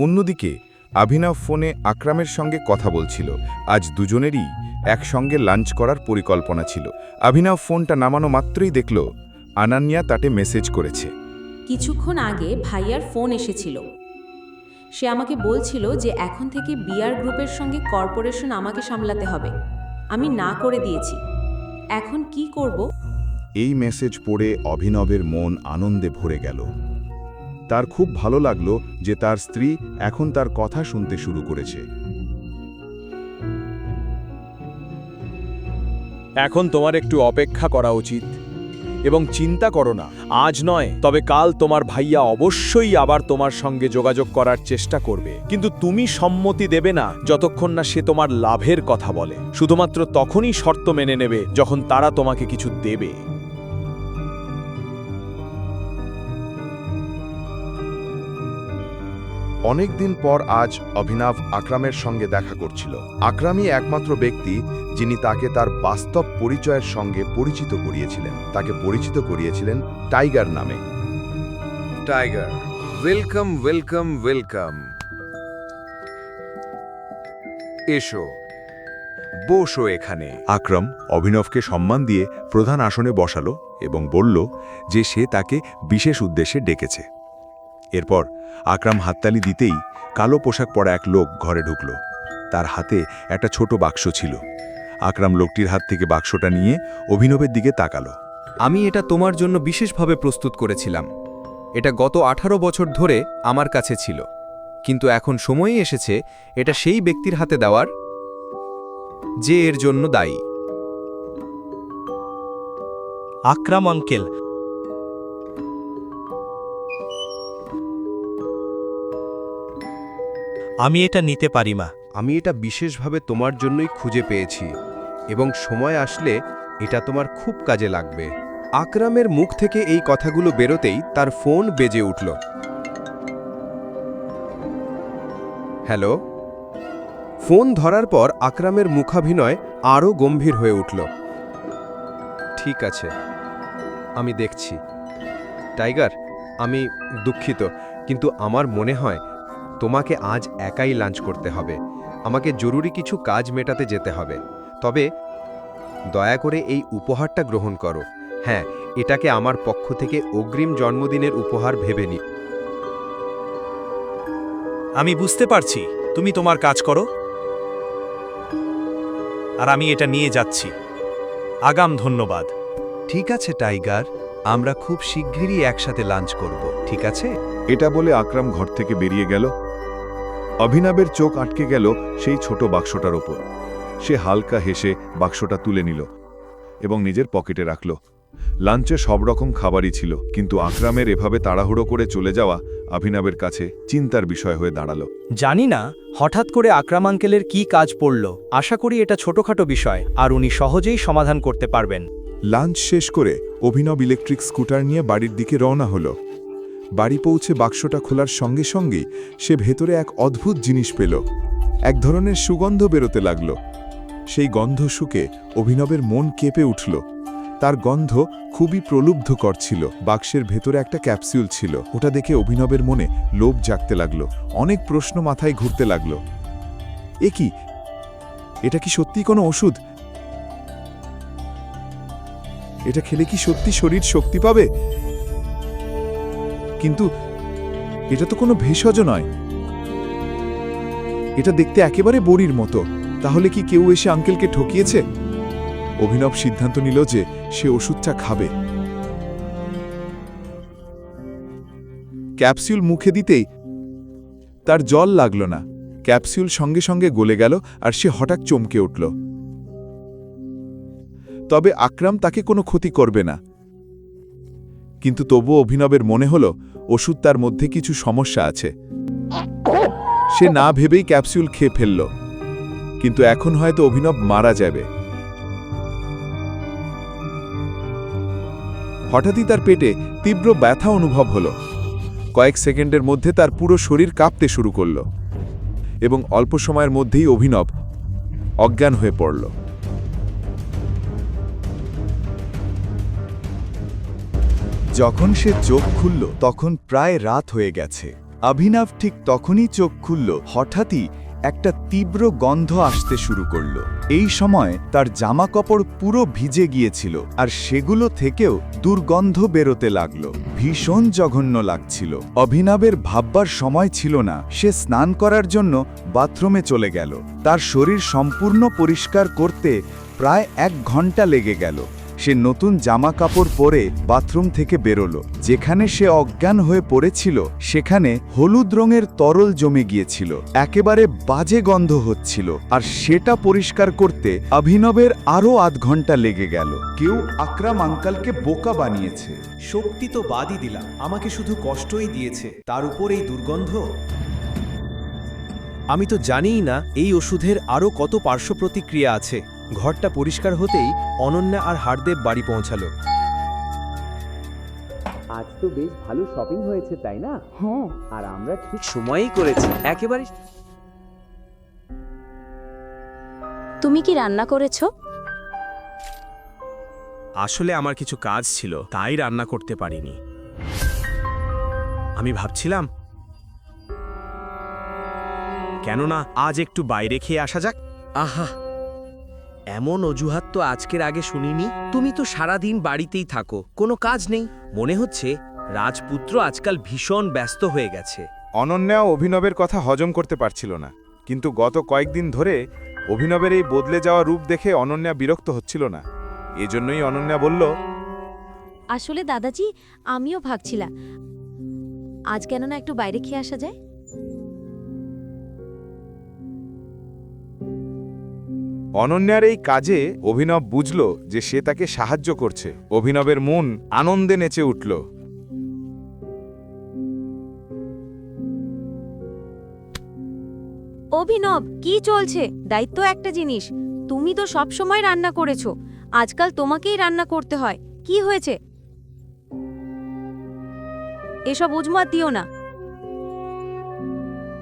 I: অন্যদিকে অভিনব ফোনে আকরামের সঙ্গে কথা বলছিল। আজ দুজনেরই একসঙ্গে লাঞ্চ করার পরিকল্পনা ছিল। অভিনব ফোনটা নামানো মাত্রই দেখল অনন্যা তাতে মেসেজ করেছে।
J: কিছুক্ষণ আগে ভাইয়ার ফোন এসেছিল। সে আমাকে বলছিল যে এখন থেকে বিআর গ্রুপের সঙ্গে কর্পোরেশন আমাকে সামলাতে হবে। আমি না করে দিয়েছি। এখন কি করব?
I: এই মেসেজ পড়ে অভিনবের মন আনন্দে ভরে গেল। তার খুব ভালো লাগলো যে তার স্ত্রী এখন তার কথা শুনতে শুরু করেছে।
M: এখন তোমার একটু অপেক্ষা করা উচিত এবং চিন্তা করো না, আজ নয় তবে কাল তোমার ভাইয়া অবশ্যই আবার তোমার সঙ্গে যোগাযোগ করার চেষ্টা করবে, কিন্তু তুমি সম্মতি দেবে না যতক্ষণ না সে তোমার লাভের কথা বলে। শুধুমাত্র তখনই শর্ত মেনে নেবে যখন তারা তোমাকে কিছু দেবে।
I: অনেকদিন পর আজ অভিনব আকরামের সঙ্গে দেখা করছিল। আকরামই একমাত্র ব্যক্তি যিনি তাকে তার বাস্তব পরিচয়ের সঙ্গে পরিচিত করিয়েছিলেন। তাকে পরিচিত করিয়েছিলেন টাইগার নামে।
L: Tiger, welcome welcome welcome. এসো, বসো এখানে।
I: আকরাম অভিনবকে সম্মান দিয়ে প্রধান আসনে বসালো এবং বলল যে সে তাকে বিশেষ উদ্দেশ্যে ডেকেছে। এরপর আকরাম হাততালি দিতেই কালো পোশাক পরা এক লোক ঘরে ঢুকল। তার হাতে একটা ছোট বাক্স ছিল। আকরাম লোকটির হাত থেকে বাক্সটা নিয়ে অভিনবের দিকে তাকালো।
P: আমি এটা তোমার জন্য বিশেষভাবে প্রস্তুত করেছিলাম। এটা গত 18 বছর ধরে আমার কাছে ছিল, কিন্তু এখন সময়ই এসেছে এটা সেই ব্যক্তির হাতে দেওয়ার যে এর জন্য দায়ী।
O: আকরাম আঙ্কেল, আমি এটা নিতে পারি মা।
L: আমি এটা বিশেষভাবে তোমার জন্যই খুঁজে পেয়েছি এবং সময় আসলে এটা তোমার খুব কাজে লাগবে। আকরামের মুখ থেকে এই কথাগুলো বেরোতেই তার ফোন বেজে উঠল। হ্যালো। ফোন ধরার পর আকরামের মুখাভিনয় আরও গম্ভীর হয়ে উঠল। ঠিক আছে, আমি দেখছি। টাইগার, আমি দুঃখিত, কিন্তু আমার মনে হয় তোমাকে আজ একাই লাঞ্চ করতে হবে। আমাকে জরুরি কিছু কাজ মেটাতে যেতে হবে। তবে দয়া করে এই উপহারটা গ্রহণ করো। হ্যাঁ, এটাকে আমার পক্ষ থেকে অগ্রিম জন্মদিনের উপহার ভেবে নি।
M: আমি বুঝতে পারছি, তুমি তোমার কাজ করো আর আমি এটা নিয়ে যাচ্ছি। আগাম ধন্যবাদ।
L: ঠিক আছে টাইগার, আমরা খুব শীঘ্রই একসাথে লাঞ্চ করব, ঠিক আছে?
I: এটা বলে আকরাম ঘর থেকে বেরিয়ে গেল। অভিনবের চোখ আটকে গেল সেই ছোট বাক্সটার ওপর। সে হালকা হেসে বাক্সটা তুলে নিল এবং নিজের পকেটে রাখল। লাঞ্চে সব রকম খাবারই ছিল, কিন্তু আকরামের এভাবে তাড়াহুড়ো করে চলে যাওয়া অভিনবের কাছে চিন্তার বিষয় হয়ে দাঁড়ালো।
F: জানি না হঠাৎ করে আকরাম আঙ্কেলের কি কাজ পড়ল। আশা করি এটা ছোটখাটো বিষয় আর উনি সহজেই সমাধান করতে পারবেন।
I: লাঞ্চ শেষ করে অভিনব ইলেকট্রিক স্কুটার নিয়ে বাড়ির দিকে রওনা হলো। বাড়ি পৌঁছে বাক্সটা খোলার সঙ্গে সঙ্গেই সে ভেতরে এক অদ্ভুত জিনিস পেল। এক ধরনের সুগন্ধ বেরোতে লাগল। সেই গন্ধ শুকে অভিনবের মন কেঁপে উঠল। তার গন্ধ খুবই প্রলুব্ধকর ছিল। বাক্সের ভেতরে একটা ক্যাপসুল ছিল। ওটা দেখে অভিনবের মনে লোভ জাগতে লাগলো। অনেক প্রশ্ন মাথায় ঘুরতে লাগলো। এ কি? এটা কি সত্যি কোনো ওষুধ?
C: এটা খেলে কি সত্যি শরীর শক্তি পাবে? কিন্তু এটা তো কোনো ভেষজ নয়, এটা দেখতে একেবারে বড়ির মতো। তাহলে কি কেউ এসে আঙ্কেলকে ঠকিয়েছে? অভিনব সিদ্ধান্ত নিল যে সে ওষুধটা খাবে। ক্যাপসুল মুখে দিতেই তার জল লাগল না, ক্যাপসুল সঙ্গে সঙ্গে গলে গেল আর সে হঠাৎ চমকে উঠল। তবে আকরাম তাকে কোনো ক্ষতি করবে না। কিন্তু তবুও অভিনবের মনে হল ওষুধ তার মধ্যে কিছু সমস্যা আছে। সে না ভেবেই ক্যাপসুল খেয়ে ফেলল, কিন্তু এখন হয়তো অভিনব মারা যাবে। হঠাৎই তার পেটে তীব্র ব্যথা অনুভব হল। কয়েক সেকেন্ডের মধ্যে তার পুরো শরীর কাঁপতে শুরু করল এবং অল্প সময়ের মধ্যেই অভিনব অজ্ঞান হয়ে পড়ল।
Q: যখন সে চোখ খুলল তখন প্রায় রাত হয়ে গেছে। অভিনব ঠিক তখনই চোখ খুলল, হঠাৎই একটা তীব্র গন্ধ আসতে শুরু করল। এই সময় তার জামাকাপড় পুরো ভিজে গিয়েছিল আর সেগুলো থেকেও দুর্গন্ধ বেরোতে লাগলো। ভীষণ জঘন্য লাগছিল। অভিনবের ভাববার সময় ছিল না। সে স্নান করার জন্য বাথরুমে চলে গেল। তার শরীর সম্পূর্ণ পরিষ্কার করতে প্রায় 1 ঘন্টা লেগে গেল। সে নতুন জামা কাপড় পরে বাথরুম থেকে বেরোলো। যেখানে সে অজ্ঞান হয়ে পড়েছিল সেখানে হলুদ রঙের তরল জমে গিয়েছিল, একেবারে বাজে গন্ধ হচ্ছিল। আর সেটা পরিষ্কার করতে অভিনবের আরও 8 ঘন্টা লেগে গেল। কেউ আকরাম আঙ্কালকে বোকা বানিয়েছে।
R: শক্তি তো বাদই দিলাম, আমাকে শুধু কষ্টই দিয়েছে, তার উপর এই দুর্গন্ধ। আমি তো জানিই না এই ওষুধের আরও কত পার্শ্ব প্রতিক্রিয়া আছে। ঘরটা পরিষ্কার হতেই অনন্যা আর হারদেব বাড়ি পৌঁছালো।
O: আজ তো বেশ ভালো শপিং হয়েছে, তাই না?
E: হ্যাঁ,
O: আর আমরা ঠিক সময়েই করেছি, একেবারে।
J: তুমি কি রান্না করেছো?
M: আসলে আমার কিছু কাজ ছিল, তাই রান্না করতে পারিনি। আমি ভাবছিলাম কেননা আজ একটু বাইরে খেয়ে আসা যাক।
O: আহা, এমন অজুহাত তো আজকের আগে শুনিনি। তুমি তো সারাদিন বাড়িতেই থাকো, কোনো কাজ নেই। মনে হচ্ছে রাজপুত্র আজকাল ভীষণ ব্যস্ত হয়ে গেছে।
K: অনন্যাও অভিনবের কথা হজম করতে পারছিল না, কিন্তু গত কয়েকদিন ধরে অভিনবের এই বদলে যাওয়া রূপ দেখে অনন্যা বিরক্ত হচ্ছিল না। এজন্যই অনন্যা বলল,
E: আসলে দাদাজি, আমিও ভাবছিলাম আজ কেন না একটু বাইরে খেয়ে আসা যায়।
K: অনন্যার এই কাজে অভিনব বুঝল যে সে তাকে সাহায্য করছে। অভিনবের মন আনন্দে নেচে উঠল।
E: অভিনব, কি চলছে? দায়িত্ব একটা জিনিস। তুমি তো সব সময় রান্না করেছো, আজকাল তোমাকেই রান্না করতে হয়। কি হয়েছে? এসব উজমাত দিও না।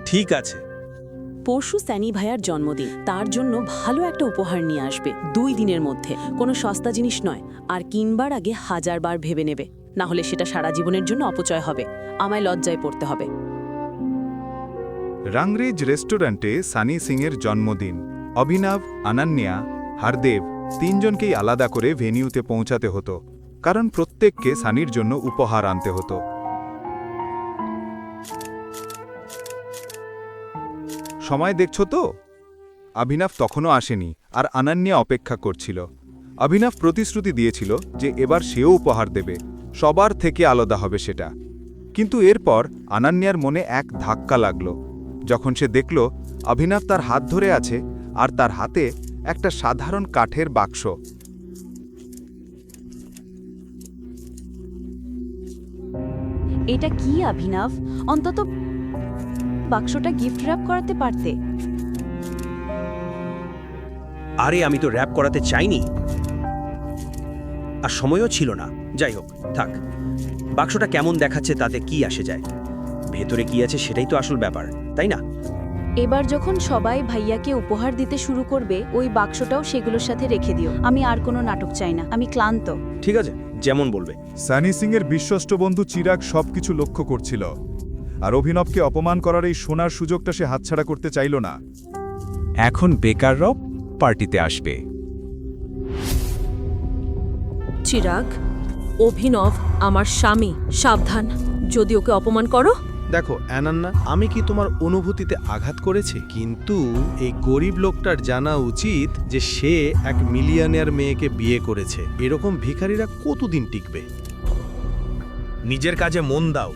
M: ঠিক আছে।
S: পরশু স্যানি ভাইয়ার জন্মদিন, তার জন্য ভালো একটা উপহার নিয়ে আসবে 2 দিনের মধ্যে। কোনো সস্তা জিনিস নয়, আর কিনবার আগে 1000 বার ভেবে নেবে, না হলে সেটা সারা জীবনের জন্য অপচয় হবে। আমায় লজ্জায় পড়তে হবে।
K: রাংরেজ রেস্টুরেন্টে সানি সিংয়ের জন্মদিন। অভিনব, অনন্যা, হারদেব 3 জনকেই আলাদা করে ভেনিউতে পৌঁছাতে হতো, কারণ প্রত্যেককে সানির জন্য উপহার আনতে হতো। সময় দেখছ তো? অভিনব তখনও আসেনি আর অনন্যা অপেক্ষা করছিল। অভিনব প্রতিশ্রুতি দিয়েছিল যে এবার সেও উপহার দেবে, সবার থেকে আলাদা হবে সেটা। কিন্তু এরপর অনন্যার মনে এক ধাক্কা লাগলো যখন সে দেখল অভিনব তার হাত ধরে আছে আর তার হাতে একটা সাধারণ কাঠের বাক্স।
J: এটা কি অভিনব? অন্তত বাক্সটা গিফট র্যাপ করাতে পারতে।
R: আরে আমি তো র‍্যাপ করাতে চাইনি, আর সময়ও ছিল না। যাই হোক, থাক। বাক্সটা কেমন দেখাচ্ছে তাতে কি আসে যায়? ভেতরে কি আছে সেটাই তো আসল ব্যাপার, তাই না?
J: এবার যখন সবাই ভাইয়াকে উপহার দিতে শুরু করবে, ওই বাক্সটাও সেগুলোর সাথে রেখে দিও। আমি আর কোনো নাটক চাই না, আমি ক্লান্ত।
R: ঠিক আছে, যেমন বলবে।
K: সানি সিংয়ের বিশ্বস্ত বন্ধু চিরাগ সবকিছু লক্ষ্য করছিল, আর অভিনবকে অপমান করার এই সোনার সুযোগটা সে হাতছাড়া করতে চাইল না।
F: এখন বেকাররাও পার্টিতে আসবে।
J: চিরাগ, অভিনব আমার স্বামী, সাবধান, যদি ওকে অপমান করো।
L: দেখো অ্যানান্না, আমি কি তোমার অনুভূতিতে আঘাত করেছি? কিন্তু এই গরিব লোকটার জানা উচিত যে সে এক মিলিয়নিয়ার মেয়েকে বিয়ে করেছে। এরকম ভিখারিরা কতদিন টিকবে?
M: নিজের কাজে মন দাও।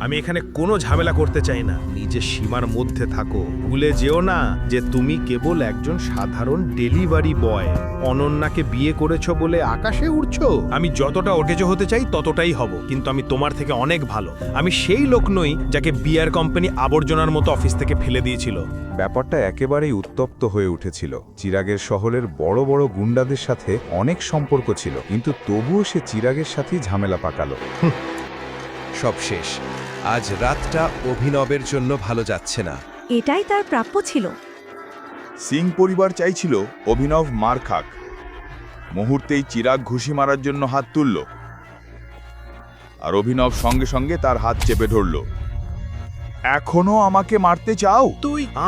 M: আমি এখানে কোনো ঝামেলা করতে চাই না। নিজের সীমার মধ্যে থাকো। ভুলে যেও না যে তুমি কেবল একজন সাধারণ ডেলিভারি বয়। অনন্যাকে বিয়ে করেছো বলে আকাশে উড়ছো? আমি যতটা অকেজো হতে চাই ততটাই হব, কিন্তু আমি তোমার থেকে অনেক ভালো। আমি সেই লোক নই যাকে বিয়ার কোম্পানি আবর্জনার মতো অফিস থেকে ফেলে দিয়েছিল।
C: ব্যাপারটা একেবারেই উত্তপ্ত হয়ে উঠেছিল। চিরাগের শহরের বড় বড় গুন্ডাদের সাথে অনেক সম্পর্ক ছিল, কিন্তু তবুও সে চিরাগের সাথেই ঝামেলা পাকালো।
L: সব শেষ। আজ রাতটা অভিনবের জন্য ভালো যাচ্ছে না।
J: এটাই তার প্রাপ্য ছিল।
Q: সিং পরিবার চাইছিল অভিনব মার খাক। মুহূর্তেই চিরাগ ঘুষি মারার জন্য হাত তুলল, আর অভিনব সঙ্গে সঙ্গে তার হাত চেপে ধরল। এখনো আমাকে মারতে চাও?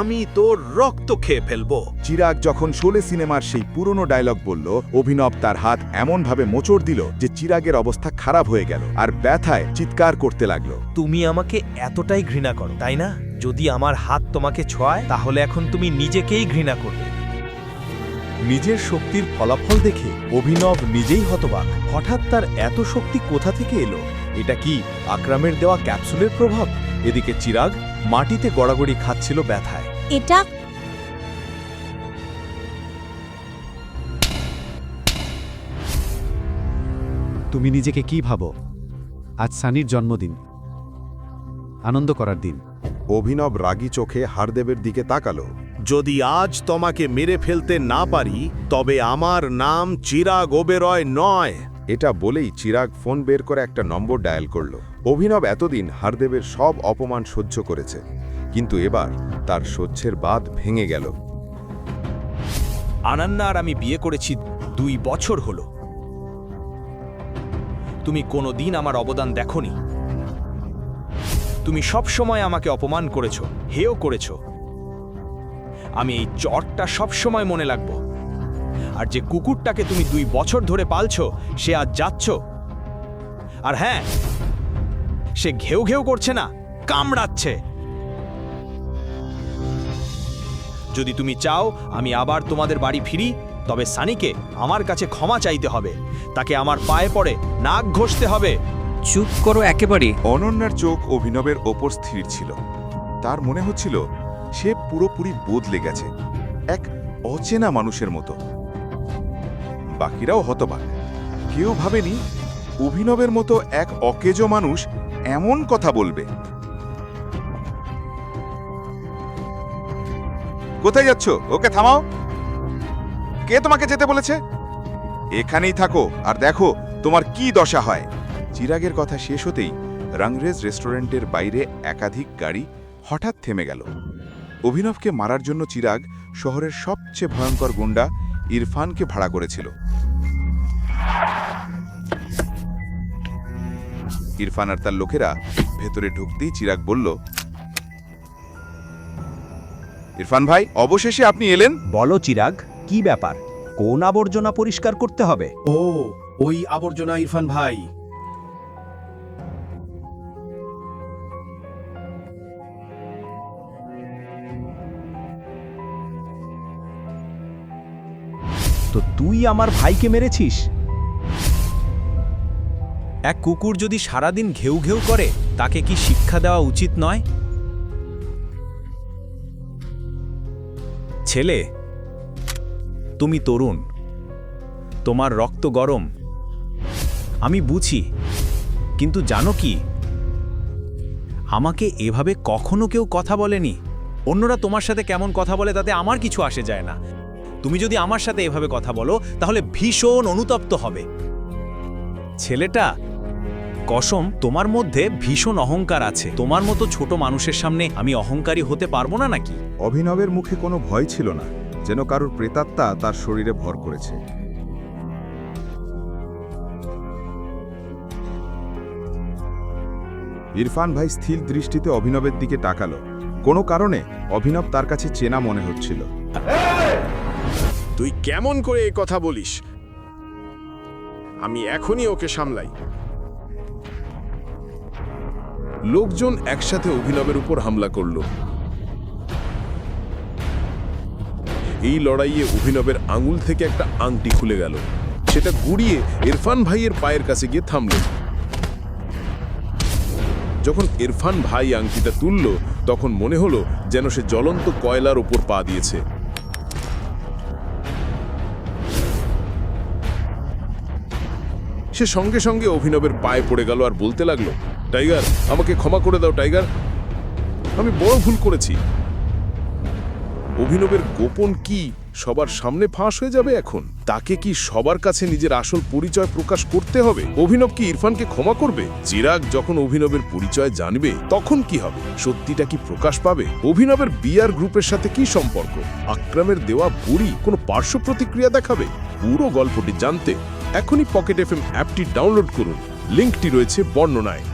M: আমি তোর রক্ত খেয়ে ফেলবো।
Q: চিরাগ যখন শোলে সিনেমার সেই পুরনো ডায়লগ বলল, অভিনব তার হাত এমনভাবে মোচড় দিল যে চিরাগের অবস্থা খারাপ হয়ে গেল, আর ব্যথায় চিৎকার করতে লাগলো।
M: তুমি আমাকে এতটাই ঘৃণা করো, তাই না? যদি আমার হাত তোমাকে ছোঁয় তাহলে এখন তুমি নিজেকেই ঘৃণা করবে।
Q: নিজের শক্তির ফলাফল দেখে অভিনব নিজেই হতবাক। হঠাৎ তার এত শক্তি কোথা থেকে এলো? এটা কি আকরামের দেওয়া ক্যাপসুলের প্রভাব? এদিকে চিরাগ মাটিতে গড়াগড়ি খাচ্ছিল ব্যথায়।
J: এটা
I: তুমি নিজেকে কি ভাবো? আজ সানির জন্মদিন, আনন্দ করার দিন।
C: অভিনব রাগী চোখে হারদেবের দিকে তাকালো।
M: যদি আজ তোমাকে মেরে ফেলতে না পারি তবে আমার নাম চিরাগ ওবেরয় নয়।
C: এটা বলেই চিরাগ ফোন বের করে একটা নম্বর ডায়াল করল। অভিনব এতদিন হারদেবের সব অপমান সহ্য করেছে, কিন্তু এবার তার সহ্যের বাঁধ ভেঙে গেল।
M: আনান্না আর আমি বিয়ে করেছি 2 বছর হলো। তুমি কোনোদিন আমার অবদান দেখোনি। তুমি সব সময় আমাকে অপমান করেছো, হেয় করেছো। আমি এই চটটা সব সময় মনে রাখবো। আর যে কুকুরটাকে তুমি 2 বছর ধরে পালছো সে আজ যাচ্ছ। আর হ্যাঁ, সে ঘেউ ঘেউ করছে না, কামড়াচ্ছে। যদি তুমি চাও আমি আবার তোমাদের বাড়ি ফিরি, তবে সানিকে আমার কাছে ক্ষমা চাইতে হবে। তাকে আমার পায়ে পড়ে নাক ঘষতে হবে।
G: চুপ করো একেবারে।
C: অনন্যার চোখ অভিনবের ওপর স্থির ছিল। তার মনে হচ্ছিল সে পুরোপুরি বদলে গেছে, এক অচেনা মানুষের মতো। বাকিরাও হতবাক। কেউ ভাবেনি অভিনবের মতো এক অকেজো মানুষ এমন কথা বলবে। কোথায় যাচ্ছ? ওকে থামাও। কে তোমাকে যেতে বলেছে? এখানেই থাকো আর দেখো তোমার কি দশা হয়। চিরাগের কথা শেষ হতেই রাংরেজ রেস্টুরেন্টের বাইরে একাধিক গাড়ি হঠাৎ থেমে গেল। অভিনবকে মারার জন্য চিরাগ শহরের সবচেয়ে ভয়ঙ্কর গুন্ডা ইরফানকে ভাড়া করেছিল। ইরফান আর তার লোকেরা ভেতরে ঢুকতেই চিরাগ বলল, ইরফান ভাই, অবশেষে আপনি এলেন।
F: বলো চিরাগ, কি ব্যাপার? কোন আবর্জনা পরিষ্কার করতে হবে?
M: ওই আবর্জনা ইরফান ভাই।
F: তো তুই আমার ভাইকে মেরেছিস?
M: এক কুকুর যদি সারাদিন ঘেউ ঘেউ করে তাকে কি শিক্ষা দেওয়া উচিত নয়? ছেলে, তুমি তরুণ, তোমার রক্ত গরম, আমি বুঝি। কিন্তু জানো কি, আমাকে এভাবে কখনো কেউ কথা বলেনি। অন্যরা তোমার সাথে কেমন কথা বলে তাতে আমার কিছু আসে যায় না। তুমি যদি আমার সাথে এভাবে কথা বলো তাহলে ভীষণ অনুতপ্ত হবে। ছেলেটা, কসম, তোমার মধ্যে ভীষণ অহংকার আছে। তোমার মতো ছোট মানুষের সামনে আমি অহংকারী হতে পারবো না নাকি?
C: অভিনবের মুখে কোনো ভয় ছিল না, যেন কারোর প্রেতাত্মা তার শরীরে ভর করেছে। ইরফান ভাই স্থির দৃষ্টিতে অভিনবের দিকে তাকালো। কোনো কারণে অভিনব তার কাছে চেনা মনে হচ্ছিল।
M: তুই কেমন করে এই কথা বলিস?
H: আমি এখনই ওকে সামলাই। লোকজন একসাথে অভিনবের উপর হামলা করল। এই লড়াইয়ে অভিনবের আঙুল থেকে একটা আংটি খুলে গেল। সেটা গুড়িয়ে ইরফান ভাইয়ের পায়ের কাছে গিয়ে থামল। যখন ইরফান ভাই আংটিটা তুলল তখন মনে হলো যেন সে জ্বলন্ত কয়লার উপর পা দিয়েছে। সে সঙ্গে সঙ্গে অভিনবের পায়ে পড়ে গেল আর বলতে লাগলো, টাইগার, আমাকে ক্ষমা করে দাও টাইগার, আমি বড় ভুল করেছি। অভিনবের গোপন কি সবার সামনে ফাঁস হয়ে যাবে এখন? তাকে কি সবার কাছে নিজের আসল পরিচয় প্রকাশ করতে হবে? অভিনব কি ইরফানকে ক্ষমা করবে? চিরাগ যখন অভিনবের পরিচয় জানবে তখন কি হবে? সত্যিটা কি প্রকাশ পাবে? অভিনবের বিআর গ্রুপের সাথে কি সম্পর্ক? আকরামের দেওয়া বুড়ি কোনো পার্শ্ব প্রতিক্রিয়া দেখাবে? পুরো গল্পটি জানতে এখনই পকেট এফএম অ্যাপটি ডাউনলোড করুন, লিঙ্কটি রয়েছে বর্ণনায়।